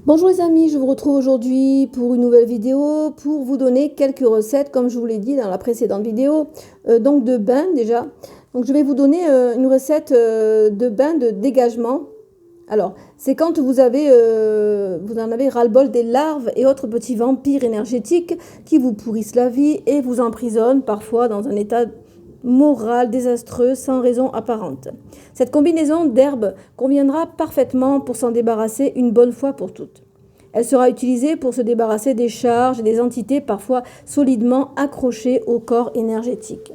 Bonjour les amis, je vous retrouve aujourd'hui pour une nouvelle vidéo pour vous donner quelques recettes comme je vous l'ai dit dans la précédente vidéo, donc de bain déjà. Donc je vais vous donner une recette de bain de dégagement. Alors c'est quand vous en avez ras-le-bol des larves et autres petits vampires énergétiques qui vous pourrissent la vie et vous emprisonnent parfois dans un état moral désastreux sans raison apparente. Cette combinaison d'herbes conviendra parfaitement pour s'en débarrasser une bonne fois pour toutes. Elle sera utilisée pour se débarrasser des charges et des entités parfois solidement accrochées au corps énergétique.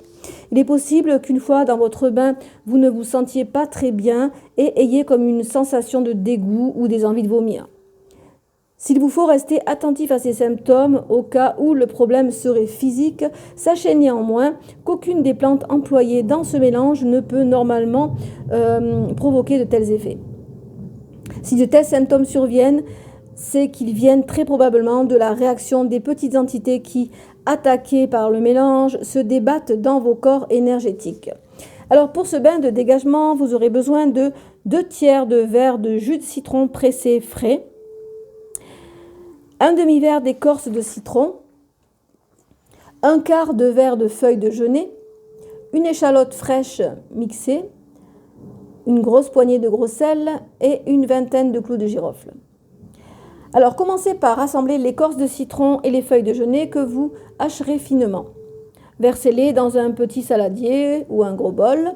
Il est possible qu'une fois dans votre bain, vous ne vous sentiez pas très bien et ayez comme une sensation de dégoût ou des envies de vomir. S'il vous faut rester attentif à ces symptômes au cas où le problème serait physique, sachez néanmoins qu'aucune des plantes employées dans ce mélange ne peut normalement provoquer de tels effets. Si de tels symptômes surviennent, c'est qu'ils viennent très probablement de la réaction des petites entités qui, attaquées par le mélange, se débattent dans vos corps énergétiques. Alors pour ce bain de dégagement, vous aurez besoin de 2 tiers de verre de jus de citron pressé frais, un demi-verre d'écorce de citron, un quart de verre de feuilles de genêt, une échalote fraîche mixée, une grosse poignée de gros sel et une vingtaine de clous de girofle. Alors commencez par assembler l'écorce de citron et les feuilles de genêt que vous hacherez finement. Versez-les dans un petit saladier ou un gros bol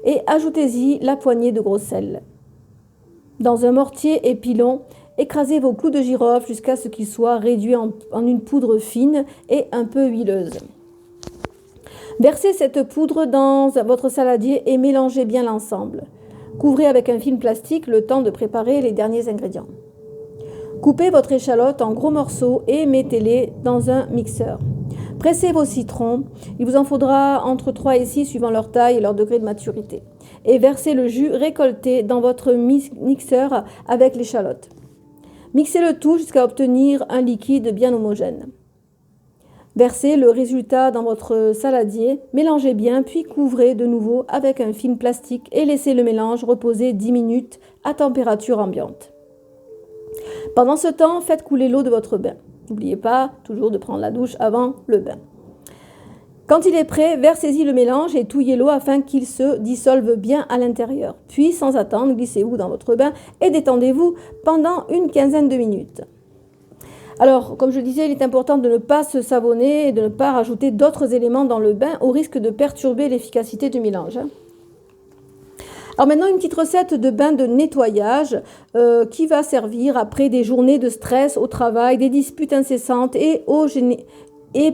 et ajoutez-y la poignée de gros sel. Dans un mortier et pilon, écrasez vos clous de girofle jusqu'à ce qu'ils soient réduits en une poudre fine et un peu huileuse. Versez cette poudre dans votre saladier et mélangez bien l'ensemble. Couvrez avec un film plastique le temps de préparer les derniers ingrédients. Coupez votre échalote en gros morceaux et mettez-les dans un mixeur. Pressez vos citrons, il vous en faudra entre 3 et 6 suivant leur taille et leur degré de maturité. Et versez le jus récolté dans votre mixeur avec l'échalote. Mixez le tout jusqu'à obtenir un liquide bien homogène. Versez le résultat dans votre saladier, mélangez bien puis couvrez de nouveau avec un film plastique et laissez le mélange reposer 10 minutes à température ambiante. Pendant ce temps, faites couler l'eau de votre bain. N'oubliez pas toujours de prendre la douche avant le bain. Quand il est prêt, versez-y le mélange et touillez l'eau afin qu'il se dissolve bien à l'intérieur. Puis, sans attendre, glissez-vous dans votre bain et détendez-vous pendant une quinzaine de minutes. Alors, comme je le disais, il est important de ne pas se savonner et de ne pas rajouter d'autres éléments dans le bain au risque de perturber l'efficacité du mélange. Alors maintenant, une petite recette de bain de nettoyage qui va servir après des journées de stress au travail, des disputes incessantes et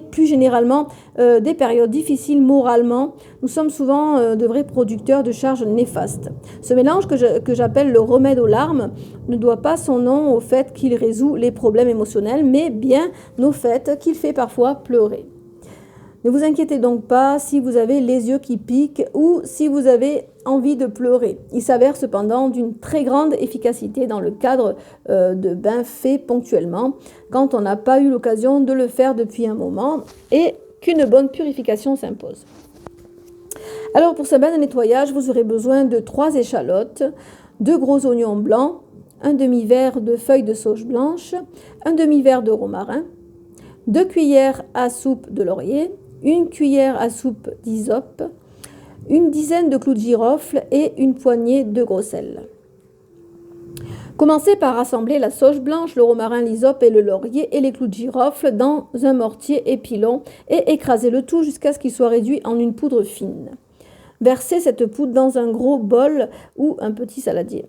plus généralement des périodes difficiles moralement. Nous sommes souvent de vrais producteurs de charges néfastes. Ce mélange que j'appelle le remède aux larmes ne doit pas son nom au fait qu'il résout les problèmes émotionnels, mais bien au fait qu'il fait parfois pleurer. Ne vous inquiétez donc pas si vous avez les yeux qui piquent ou si vous avez envie de pleurer. Il s'avère cependant d'une très grande efficacité dans le cadre de bains faits ponctuellement, quand on n'a pas eu l'occasion de le faire depuis un moment et qu'une bonne purification s'impose. Alors pour ce bain de nettoyage, vous aurez besoin de 3 échalotes, 2 gros oignons blancs, un demi-verre de feuilles de sauge blanche, un demi-verre de romarin, 2 cuillères à soupe de laurier, 1 cuillère à soupe d'hysope, une dizaine de clous de girofle et une poignée de gros sel. Commencez par assembler la sauge blanche, le romarin, l'hysope et le laurier et les clous de girofle dans un mortier et pilon et écrasez le tout jusqu'à ce qu'il soit réduit en une poudre fine. Versez cette poudre dans un gros bol ou un petit saladier.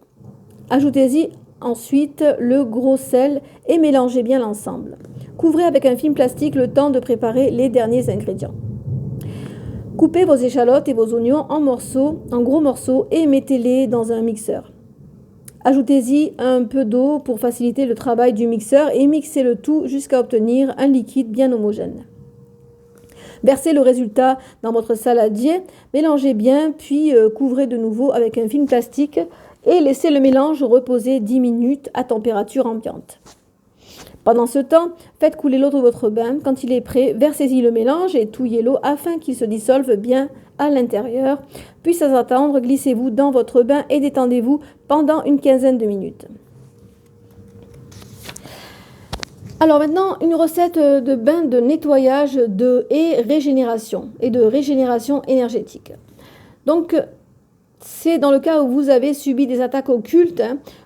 Ajoutez-y ensuite le gros sel et mélangez bien l'ensemble. Couvrez avec un film plastique le temps de préparer les derniers ingrédients. Coupez vos échalotes et vos oignons en gros morceaux et mettez-les dans un mixeur. Ajoutez-y un peu d'eau pour faciliter le travail du mixeur et mixez le tout jusqu'à obtenir un liquide bien homogène. Versez le résultat dans votre saladier, mélangez bien puis couvrez de nouveau avec un film plastique et laissez le mélange reposer 10 minutes à température ambiante. Pendant ce temps, faites couler l'eau de votre bain. Quand il est prêt, versez-y le mélange et touillez l'eau afin qu'il se dissolve bien à l'intérieur. Puis sans attendre, glissez-vous dans votre bain et détendez-vous pendant une quinzaine de minutes. Alors maintenant, une recette de bain de nettoyage et de régénération énergétique. Donc, c'est dans le cas où vous avez subi des attaques occultes,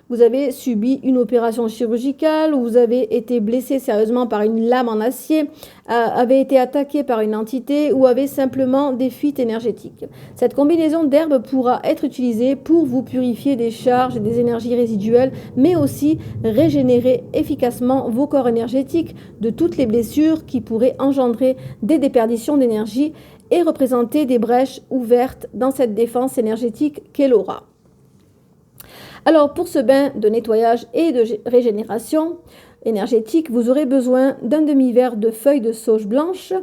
vous avez subi une opération chirurgicale, ou vous avez été blessé sérieusement par une lame en acier, avez été attaqué par une entité ou avez simplement des fuites énergétiques. Cette combinaison d'herbes pourra être utilisée pour vous purifier des charges et des énergies résiduelles, mais aussi régénérer efficacement vos corps énergétiques de toutes les blessures qui pourraient engendrer des déperditions d'énergie et représenter des brèches ouvertes dans cette défense énergétique qu'est l'aura. Alors pour ce bain de nettoyage et de régénération énergétique, vous aurez besoin d'un demi-verre de feuilles de sauge blanche,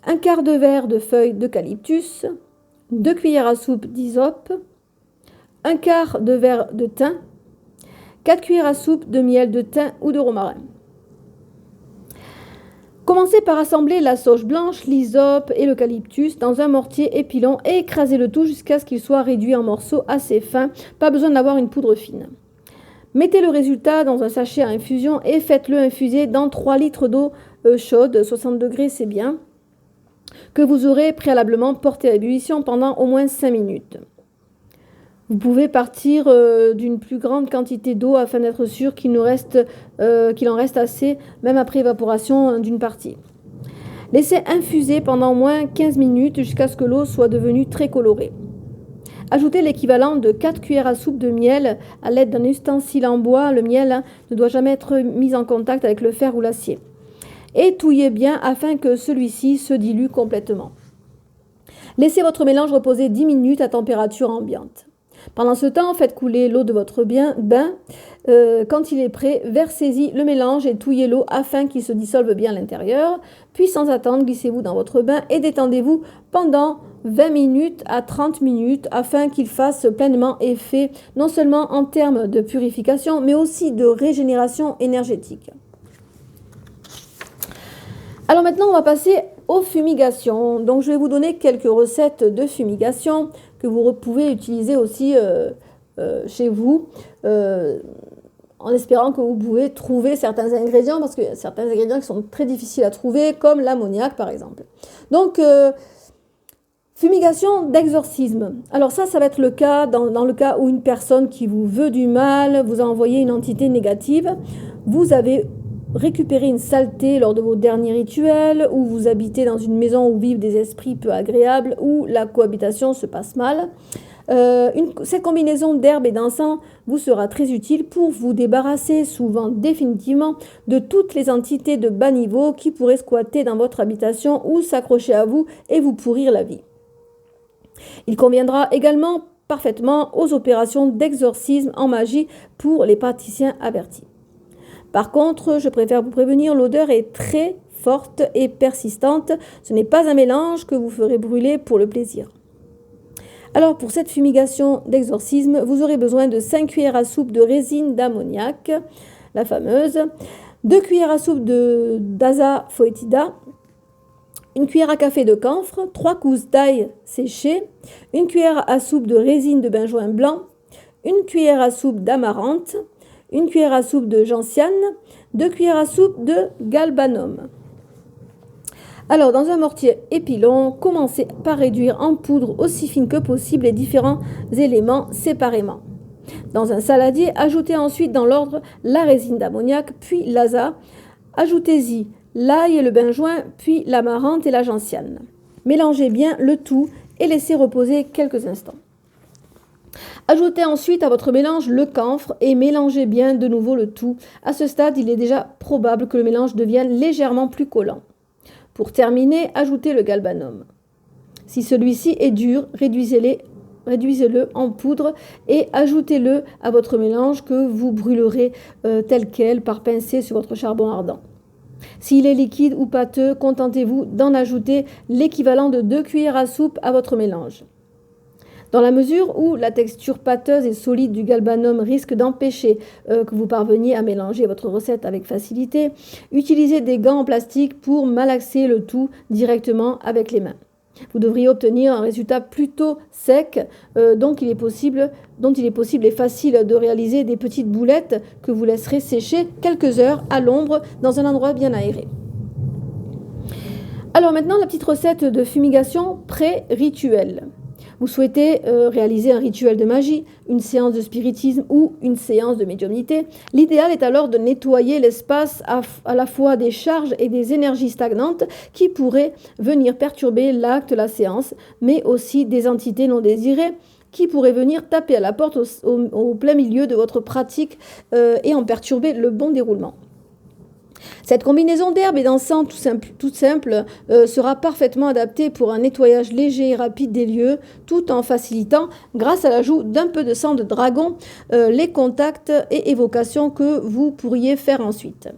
un quart de verre de feuilles d'eucalyptus, 2 cuillères à soupe d'hysope, un quart de verre de thym, 4 cuillères à soupe de miel de thym ou de romarin. Commencez par assembler la sauge blanche, l'hysope et l'eucalyptus dans un mortier épilon et écrasez le tout jusqu'à ce qu'il soit réduit en morceaux assez fins, pas besoin d'avoir une poudre fine. Mettez le résultat dans un sachet à infusion et faites-le infuser dans 3 litres d'eau chaude, 60 degrés c'est bien, que vous aurez préalablement porté à ébullition pendant au moins 5 minutes. Vous pouvez partir d'une plus grande quantité d'eau afin d'être sûr qu'il en reste assez, même après évaporation d'une partie. Laissez infuser pendant au moins 15 minutes jusqu'à ce que l'eau soit devenue très colorée. Ajoutez l'équivalent de 4 cuillères à soupe de miel à l'aide d'un ustensile en bois. Le miel ne doit jamais être mis en contact avec le fer ou l'acier. Et touillez bien afin que celui-ci se dilue complètement. Laissez votre mélange reposer 10 minutes à température ambiante. Pendant ce temps, faites couler l'eau de votre bain. Quand il est prêt, versez-y le mélange et touillez l'eau afin qu'il se dissolve bien à l'intérieur. Puis, sans attendre, glissez-vous dans votre bain et détendez-vous pendant 20 minutes à 30 minutes afin qu'il fasse pleinement effet, non seulement en termes de purification, mais aussi de régénération énergétique. Alors maintenant, on va passer aux fumigations. Donc, je vais vous donner quelques recettes de fumigation que vous pouvez utiliser aussi chez vous, en espérant que vous pouvez trouver certains ingrédients, parce qu'il y a certains ingrédients qui sont très difficiles à trouver, comme l'ammoniac par exemple. Donc, fumigation d'exorcisme. Alors ça va être le cas dans le cas où une personne qui vous veut du mal, vous a envoyé une entité négative, vous avez récupéré une saleté lors de vos derniers rituels, ou vous habitez dans une maison où vivent des esprits peu agréables, où la cohabitation se passe mal. Cette combinaison d'herbes et d'encens vous sera très utile pour vous débarrasser, souvent définitivement, de toutes les entités de bas niveau qui pourraient squatter dans votre habitation ou s'accrocher à vous et vous pourrir la vie. Il conviendra également parfaitement aux opérations d'exorcisme en magie pour les praticiens avertis. Par contre, je préfère vous prévenir, l'odeur est très forte et persistante. Ce n'est pas un mélange que vous ferez brûler pour le plaisir. Alors, pour cette fumigation d'exorcisme, vous aurez besoin de 5 cuillères à soupe de résine d'ammoniac, la fameuse, 2 cuillères à soupe d'Aza foetida, 1 cuillère à café de camphre, 3 gousses d'ail séchées, 1 cuillère à soupe de résine de benjoin blanc, 1 cuillère à soupe d'amarante, 1 cuillère à soupe de gentiane, 2 cuillères à soupe de galbanum. Alors, dans un mortier épilon, commencez par réduire en poudre aussi fine que possible les différents éléments séparément. Dans un saladier, ajoutez ensuite dans l'ordre la résine d'ammoniac, puis l'aza. Ajoutez-y l'ail et le benjoin, puis l'amarante et la gentiane. Mélangez bien le tout et laissez reposer quelques instants. Ajoutez ensuite à votre mélange le camphre et mélangez bien de nouveau le tout. À ce stade, il est déjà probable que le mélange devienne légèrement plus collant. Pour terminer, ajoutez le galbanum. Si celui-ci est dur, réduisez-le en poudre et ajoutez-le à votre mélange que vous brûlerez tel quel par pincée sur votre charbon ardent. S'il est liquide ou pâteux, contentez-vous d'en ajouter l'équivalent de 2 cuillères à soupe à votre mélange. Dans la mesure où la texture pâteuse et solide du galbanum risque d'empêcher que vous parveniez à mélanger votre recette avec facilité, utilisez des gants en plastique pour malaxer le tout directement avec les mains. Vous devriez obtenir un résultat plutôt sec, dont il est possible et facile de réaliser des petites boulettes que vous laisserez sécher quelques heures à l'ombre dans un endroit bien aéré. Alors maintenant, la petite recette de fumigation pré-rituel. Vous souhaitez réaliser un rituel de magie, une séance de spiritisme ou une séance de médiumnité. L'idéal est alors de nettoyer l'espace à la fois des charges et des énergies stagnantes qui pourraient venir perturber l'acte, la séance, mais aussi des entités non désirées qui pourraient venir taper à la porte au plein milieu de votre pratique et en perturber le bon déroulement. Cette combinaison d'herbes et d'encens toute simple sera parfaitement adaptée pour un nettoyage léger et rapide des lieux, tout en facilitant, grâce à l'ajout d'un peu de sang de dragon, les contacts et évocations que vous pourriez faire ensuite.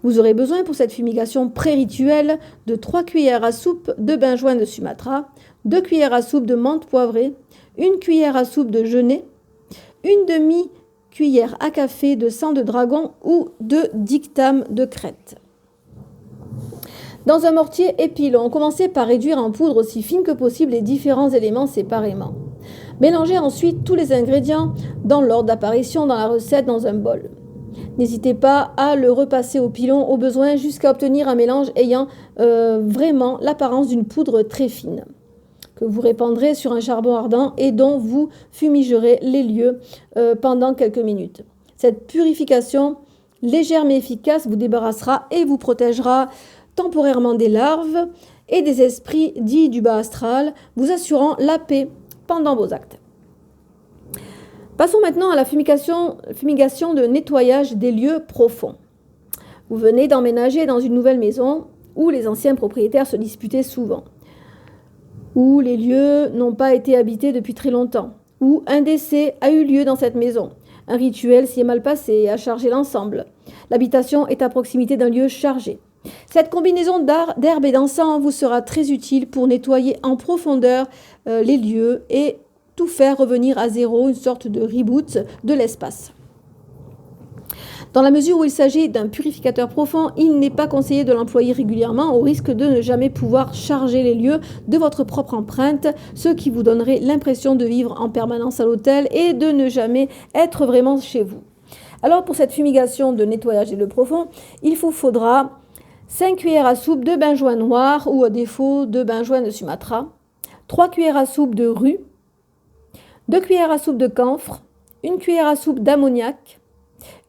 Vous aurez besoin pour cette fumigation pré-rituelle de 3 cuillères à soupe de benjoin de Sumatra, 2 cuillères à soupe de menthe poivrée, 1 cuillère à soupe de genêt, une demi-cuillère à café de sang de dragon ou de dictame de Crète. Dans un mortier épilon, commencez par réduire en poudre aussi fine que possible les différents éléments séparément. Mélangez ensuite tous les ingrédients dans l'ordre d'apparition dans la recette dans un bol. N'hésitez pas à le repasser au pilon au besoin jusqu'à obtenir un mélange ayant vraiment l'apparence d'une poudre très fine, que vous répandrez sur un charbon ardent et dont vous fumigerez les lieux pendant quelques minutes. Cette purification légère mais efficace vous débarrassera et vous protégera temporairement des larves et des esprits dits du bas astral, vous assurant la paix pendant vos actes. Passons maintenant à la fumigation de nettoyage des lieux profonds. Vous venez d'emménager dans une nouvelle maison où les anciens propriétaires se disputaient souvent, où les lieux n'ont pas été habités depuis très longtemps, où un décès a eu lieu dans cette maison. Un rituel s'y est mal passé et a chargé l'ensemble. L'habitation est à proximité d'un lieu chargé. Cette combinaison d'herbes et d'encens vous sera très utile pour nettoyer en profondeur les lieux et tout faire revenir à zéro, une sorte de reboot de l'espace. Dans la mesure où il s'agit d'un purificateur profond, il n'est pas conseillé de l'employer régulièrement au risque de ne jamais pouvoir charger les lieux de votre propre empreinte, ce qui vous donnerait l'impression de vivre en permanence à l'hôtel et de ne jamais être vraiment chez vous. Alors pour cette fumigation de nettoyage des lieux profonds, il vous faudra 5 cuillères à soupe de benjoin noir ou à défaut de benjoin de Sumatra, 3 cuillères à soupe de rue, 2 cuillères à soupe de camphre, 1 cuillère à soupe d'ammoniac,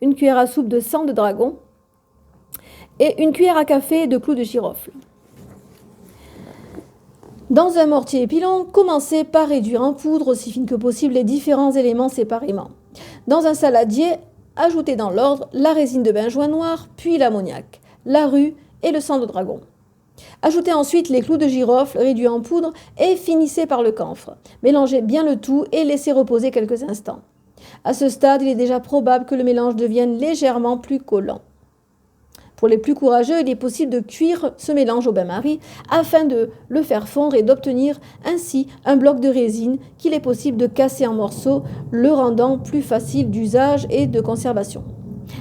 1 cuillère à soupe de sang de dragon et 1 cuillère à café de clous de girofle. Dans un mortier épilon, commencez par réduire en poudre aussi fine que possible les différents éléments séparément. Dans un saladier, ajoutez dans l'ordre la résine de benjoin noir, puis l'ammoniac, la rue et le sang de dragon. Ajoutez ensuite les clous de girofle réduits en poudre et finissez par le camphre. Mélangez bien le tout et laissez reposer quelques instants. À ce stade, il est déjà probable que le mélange devienne légèrement plus collant. Pour les plus courageux, il est possible de cuire ce mélange au bain-marie afin de le faire fondre et d'obtenir ainsi un bloc de résine qu'il est possible de casser en morceaux, le rendant plus facile d'usage et de conservation.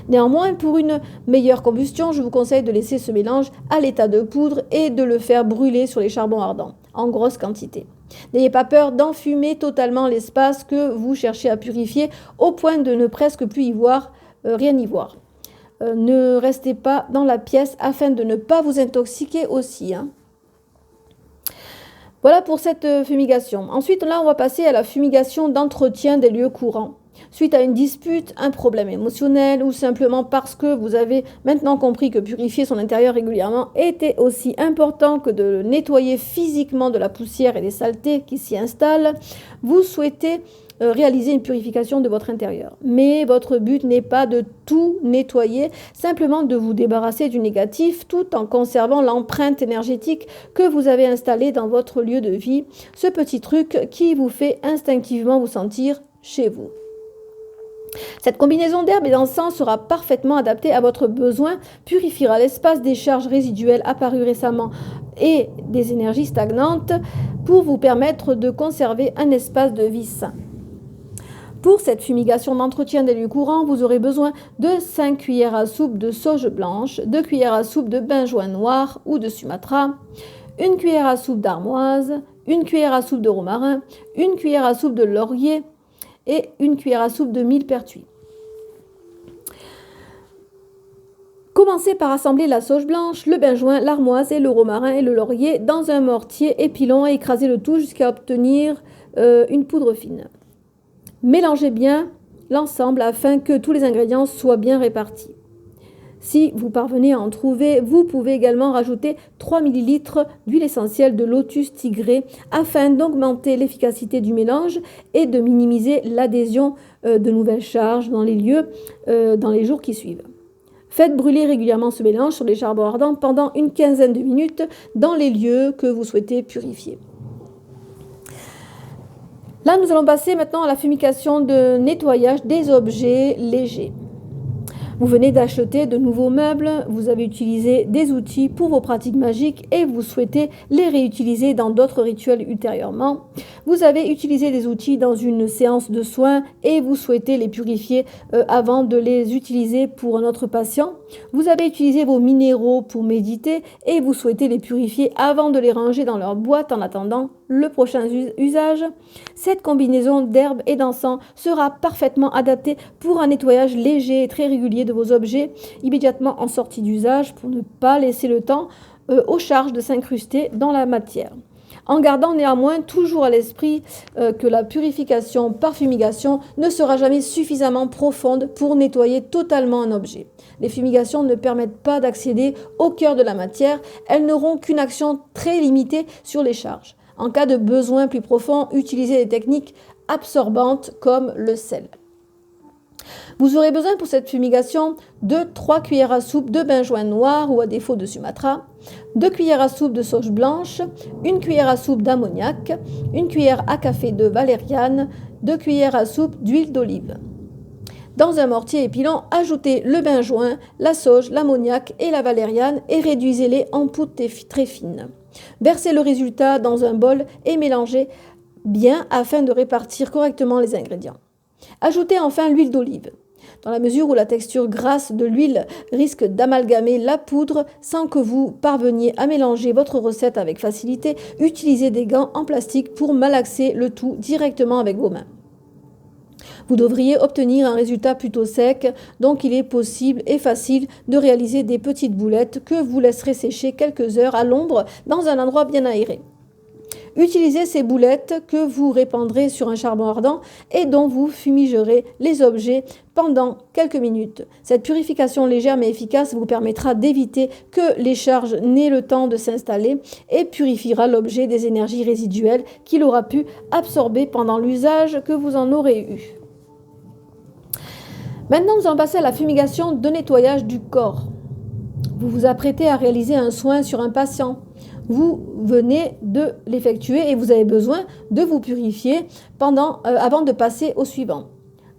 Néanmoins, pour une meilleure combustion, je vous conseille de laisser ce mélange à l'état de poudre et de le faire brûler sur les charbons ardents, en grosse quantité. N'ayez pas peur d'enfumer totalement l'espace que vous cherchez à purifier au point de ne presque plus rien y voir. Ne restez pas dans la pièce afin de ne pas vous intoxiquer aussi. Voilà pour cette fumigation. Ensuite, là, on va passer à la fumigation d'entretien des lieux courants. Suite à une dispute, un problème émotionnel ou simplement parce que vous avez maintenant compris que purifier son intérieur régulièrement était aussi important que de nettoyer physiquement de la poussière et des saletés qui s'y installent, vous souhaitez réaliser une purification de votre intérieur. Mais votre but n'est pas de tout nettoyer, simplement de vous débarrasser du négatif tout en conservant l'empreinte énergétique que vous avez installée dans votre lieu de vie, ce petit truc qui vous fait instinctivement vous sentir chez vous. Cette combinaison d'herbes et d'encens sera parfaitement adaptée à votre besoin, purifiera l'espace des charges résiduelles apparues récemment et des énergies stagnantes pour vous permettre de conserver un espace de vie sain. Pour cette fumigation d'entretien des lieux courants, vous aurez besoin de 5 cuillères à soupe de sauge blanche, 2 cuillères à soupe de benjoin noir ou de Sumatra, 1 cuillère à soupe d'armoise, 1 cuillère à soupe de romarin, 1 cuillère à soupe de laurier et 1 cuillère à soupe de millepertuis. Commencez par assembler la sauge blanche, le benjoin, l'armoise et le romarin et le laurier dans un mortier épilon et écrasez le tout jusqu'à obtenir une poudre fine. Mélangez bien l'ensemble afin que tous les ingrédients soient bien répartis. Si vous parvenez à en trouver, vous pouvez également rajouter 3 ml d'huile essentielle de lotus tigré afin d'augmenter l'efficacité du mélange et de minimiser l'adhésion de nouvelles charges dans les lieux dans les jours qui suivent. Faites brûler régulièrement ce mélange sur les charbons ardents pendant une quinzaine de minutes dans les lieux que vous souhaitez purifier. Là, nous allons passer maintenant à la fumigation de nettoyage des objets légers. Vous venez d'acheter de nouveaux meubles, vous avez utilisé des outils pour vos pratiques magiques et vous souhaitez les réutiliser dans d'autres rituels ultérieurement. Vous avez utilisé des outils dans une séance de soins et vous souhaitez les purifier avant de les utiliser pour un autre patient. Vous avez utilisé vos minéraux pour méditer et vous souhaitez les purifier avant de les ranger dans leur boîte en attendant le prochain usage. Cette combinaison d'herbes et d'encens sera parfaitement adaptée pour un nettoyage léger et très régulier de vos objets immédiatement en sortie d'usage pour ne pas laisser le temps aux charges de s'incruster dans la matière. En gardant néanmoins toujours à l'esprit que la purification par fumigation ne sera jamais suffisamment profonde pour nettoyer totalement un objet. Les fumigations ne permettent pas d'accéder au cœur de la matière, elles n'auront qu'une action très limitée sur les charges. En cas de besoin plus profond, utilisez des techniques absorbantes comme le sel. Vous aurez besoin pour cette fumigation de 3 cuillères à soupe de benjoin noir ou à défaut de Sumatra, 2 cuillères à soupe de sauge blanche, 1 cuillère à soupe d'ammoniac, 1 cuillère à café de valériane, 2 cuillères à soupe d'huile d'olive. Dans un mortier épilant, ajoutez le benjoin, la sauge, l'ammoniac et la valériane et réduisez-les en poudre très fine. Versez le résultat dans un bol et mélangez bien afin de répartir correctement les ingrédients. Ajoutez enfin l'huile d'olive. Dans la mesure où la texture grasse de l'huile risque d'amalgamer la poudre sans que vous parveniez à mélanger votre recette avec facilité, utilisez des gants en plastique pour malaxer le tout directement avec vos mains. Vous devriez obtenir un résultat plutôt sec, donc il est possible et facile de réaliser des petites boulettes que vous laisserez sécher quelques heures à l'ombre dans un endroit bien aéré. Utilisez ces boulettes que vous répandrez sur un charbon ardent et dont vous fumigerez les objets pendant quelques minutes. Cette purification légère mais efficace vous permettra d'éviter que les charges n'aient le temps de s'installer et purifiera l'objet des énergies résiduelles qu'il aura pu absorber pendant l'usage que vous en aurez eu. Maintenant, nous allons passer à la fumigation de nettoyage du corps. Vous vous apprêtez à réaliser un soin sur un patient. Vous venez de l'effectuer et vous avez besoin de vous purifier avant de passer au suivant.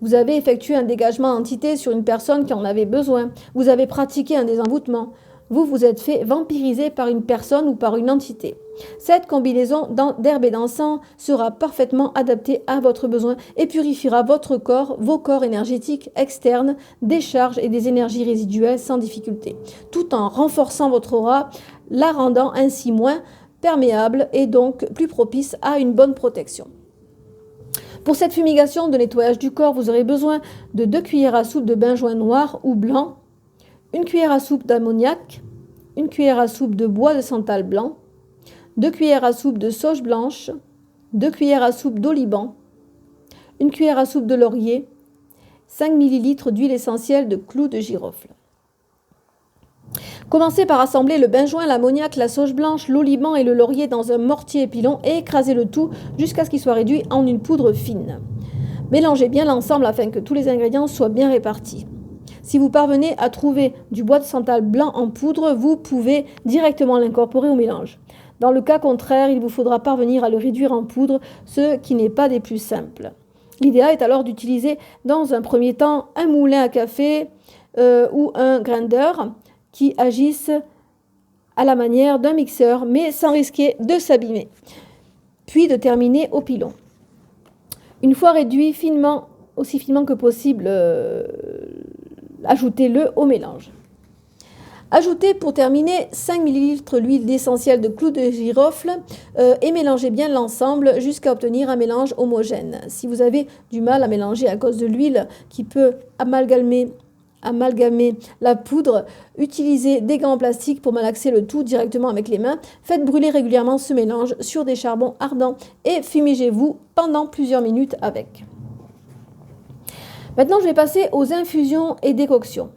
Vous avez effectué un dégagement d'entité sur une personne qui en avait besoin. Vous avez pratiqué un désenvoûtement. Vous vous êtes fait vampiriser par une personne ou par une entité. Cette combinaison d'herbes et d'encens sera parfaitement adaptée à votre besoin et purifiera votre corps, vos corps énergétiques externes, des charges et des énergies résiduelles sans difficulté, tout en renforçant votre aura, la rendant ainsi moins perméable et donc plus propice à une bonne protection. Pour cette fumigation de nettoyage du corps, vous aurez besoin de 2 cuillères à soupe de benjoin noir ou blanc, 1 cuillère à soupe d'ammoniac, 1 cuillère à soupe de bois de santal blanc, 2 cuillères à soupe de sauge blanche, 2 cuillères à soupe d'oliban, 1 cuillère à soupe de laurier, 5 ml d'huile essentielle de clous de girofle. Commencez par assembler le benjoin, l'ammoniac, la sauge blanche, l'oliban et le laurier dans un mortier épilon et écrasez le tout jusqu'à ce qu'il soit réduit en une poudre fine. Mélangez bien l'ensemble afin que tous les ingrédients soient bien répartis. Si vous parvenez à trouver du bois de santal blanc en poudre, vous pouvez directement l'incorporer au mélange. Dans le cas contraire, il vous faudra parvenir à le réduire en poudre, ce qui n'est pas des plus simples. L'idéal est alors d'utiliser dans un premier temps un moulin à café ou un grinder qui agissent à la manière d'un mixeur, mais sans risquer de s'abîmer. Puis de terminer au pilon. Une fois réduit finement, aussi finement que possible, ajoutez-le au mélange. Ajoutez pour terminer 5 ml d'huile d'essentiel de clou de girofle et mélangez bien l'ensemble jusqu'à obtenir un mélange homogène. Si vous avez du mal à mélanger à cause de l'huile qui peut amalgamer la poudre, utilisez des gants en plastique pour malaxer le tout directement avec les mains. Faites brûler régulièrement ce mélange sur des charbons ardents et fumigez-vous pendant plusieurs minutes avec. Maintenant, je vais passer aux infusions et décoctions.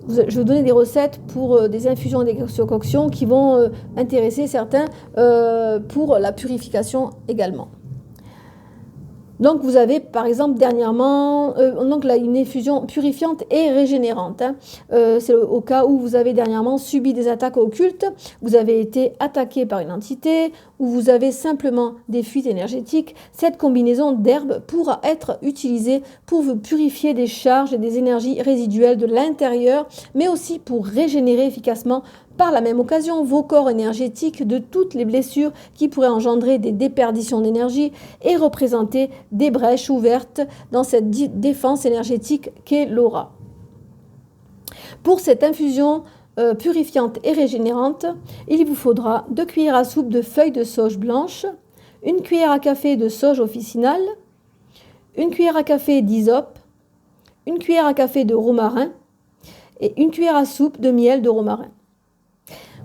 Je vais vous donner des recettes pour des infusions et des décoctions qui vont intéresser certains pour la purification également. Donc vous avez par exemple dernièrement une infusion purifiante et régénérante. C'est au cas où vous avez dernièrement subi des attaques occultes, vous avez été attaqué par une entité ou vous avez simplement des fuites énergétiques. Cette combinaison d'herbes pourra être utilisée pour vous purifier des charges et des énergies résiduelles de l'intérieur, mais aussi pour régénérer efficacement par la même occasion vos corps énergétiques de toutes les blessures qui pourraient engendrer des déperditions d'énergie et représenter des brèches ouvertes dans cette défense énergétique qu'est l'aura. Pour cette infusion purifiante et régénérante, il vous faudra 2 cuillères à soupe de feuilles de sauge blanche, 1 cuillère à café de sauge officinale, 1 cuillère à café d'hysope, 1 cuillère à café de romarin et 1 cuillère à soupe de miel de romarin.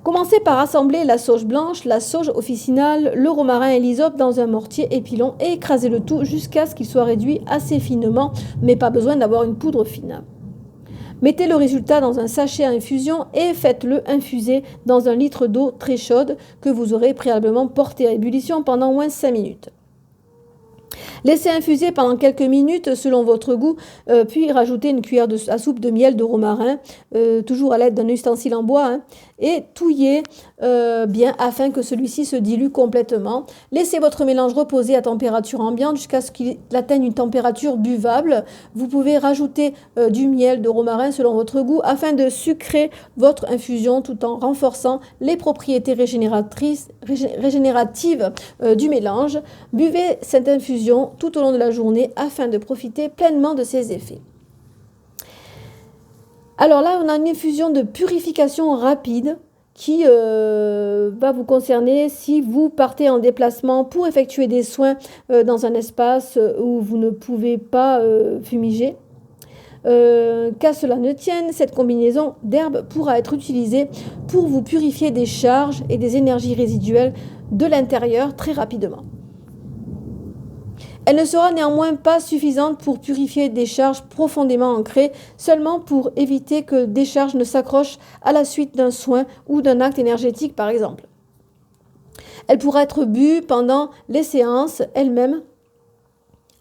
Commencez par assembler la sauge blanche, la sauge officinale, le romarin et l'hysope dans un mortier épilon et écrasez le tout jusqu'à ce qu'il soit réduit assez finement, mais pas besoin d'avoir une poudre fine. Mettez le résultat dans un sachet à infusion et faites-le infuser dans 1 litre d'eau très chaude que vous aurez préalablement porté à ébullition pendant au moins 5 minutes. Laissez infuser pendant quelques minutes selon votre goût, puis rajoutez 1 cuillère à soupe de miel de romarin, toujours à l'aide d'un ustensile en bois, et touillez bien afin que celui-ci se dilue complètement. Laissez votre mélange reposer à température ambiante jusqu'à ce qu'il atteigne une température buvable. Vous pouvez rajouter du miel de romarin selon votre goût afin de sucrer votre infusion tout en renforçant les propriétés régénératives du mélange. Buvez cette infusion tout au long de la journée afin de profiter pleinement de ses effets. Alors là, on a une infusion de purification rapide qui va vous concerner si vous partez en déplacement pour effectuer des soins dans un espace où vous ne pouvez pas fumiger. Qu'à cela ne tienne, cette combinaison d'herbes pourra être utilisée pour vous purifier des charges et des énergies résiduelles de l'intérieur très rapidement. Elle ne sera néanmoins pas suffisante pour purifier des charges profondément ancrées, seulement pour éviter que des charges ne s'accrochent à la suite d'un soin ou d'un acte énergétique par exemple. Elle pourra être bue pendant les séances elles-mêmes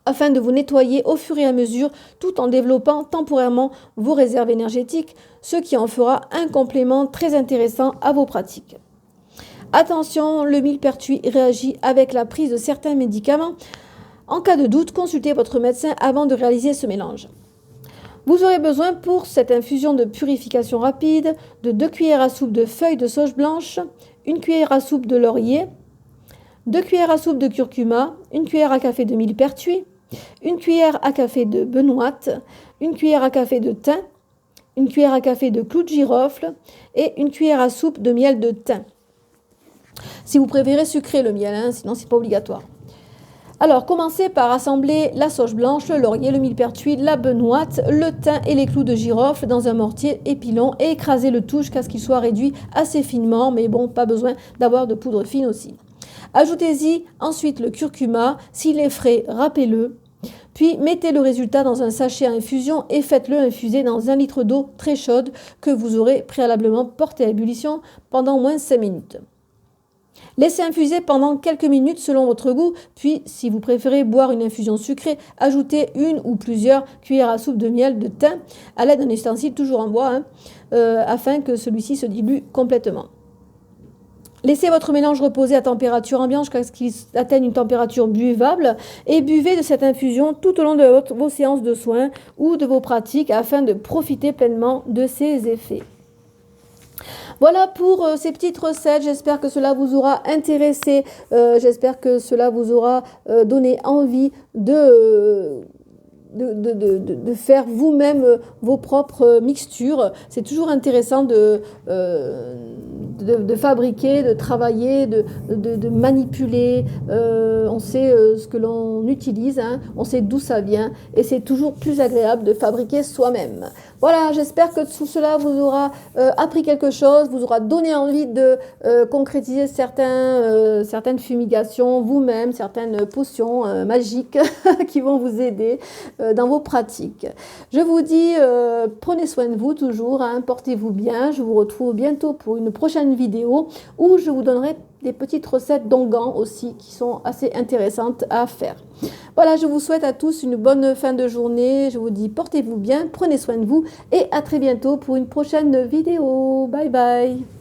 afin de vous nettoyer au fur et à mesure tout en développant temporairement vos réserves énergétiques, ce qui en fera un complément très intéressant à vos pratiques. Attention, le millepertuis réagit avec la prise de certains médicaments. En cas de doute, consultez votre médecin avant de réaliser ce mélange. Vous aurez besoin pour cette infusion de purification rapide de 2 cuillères à soupe de feuilles de sauge blanche, 1 cuillère à soupe de laurier, 2 cuillères à soupe de curcuma, 1 cuillère à café de millepertuis, 1 cuillère à café de benoîte, 1 cuillère à café de thym, 1 cuillère à café de clou de girofle et 1 cuillère à soupe de miel de thym. Si vous préférez sucrer le miel, sinon c'est pas obligatoire. Alors, commencez par assembler la sauge blanche, le laurier, le millepertuis, la benoîte, le thym et les clous de girofle dans un mortier épilon et écrasez le tout jusqu'à ce qu'il soit réduit assez finement, mais bon, pas besoin d'avoir de poudre fine aussi. Ajoutez-y ensuite le curcuma, s'il est frais, râpez-le, puis mettez le résultat dans un sachet à infusion et faites-le infuser dans 1 litre d'eau très chaude que vous aurez préalablement porté à ébullition pendant au moins 5 minutes. Laissez infuser pendant quelques minutes selon votre goût, puis si vous préférez boire une infusion sucrée, ajoutez 1 ou plusieurs cuillères à soupe de miel de thym à l'aide d'un ustensile toujours en bois, afin que celui-ci se dilue complètement. Laissez votre mélange reposer à température ambiante jusqu'à ce qu'il atteigne une température buvable et buvez de cette infusion tout au long de vos séances de soins ou de vos pratiques afin de profiter pleinement de ses effets. Voilà pour ces petites recettes, j'espère que cela vous aura intéressé, j'espère que cela vous aura donné envie de de faire vous-même vos propres mixtures. C'est toujours intéressant de fabriquer, de travailler, de manipuler. On sait ce que l'on utilise, hein, on sait d'où ça vient et c'est toujours plus agréable de fabriquer soi-même. Voilà, j'espère que tout cela vous aura appris quelque chose, vous aura donné envie de concrétiser certaines fumigations vous-même, certaines potions magiques qui vont vous aider dans vos pratiques. Je vous dis, prenez soin de vous toujours, hein, portez-vous bien. Je vous retrouve bientôt pour une prochaine vidéo où je vous donnerai des petites recettes d'onguents aussi qui sont assez intéressantes à faire. Voilà, je vous souhaite à tous une bonne fin de journée. Je vous dis portez-vous bien, prenez soin de vous et à très bientôt pour une prochaine vidéo. Bye bye.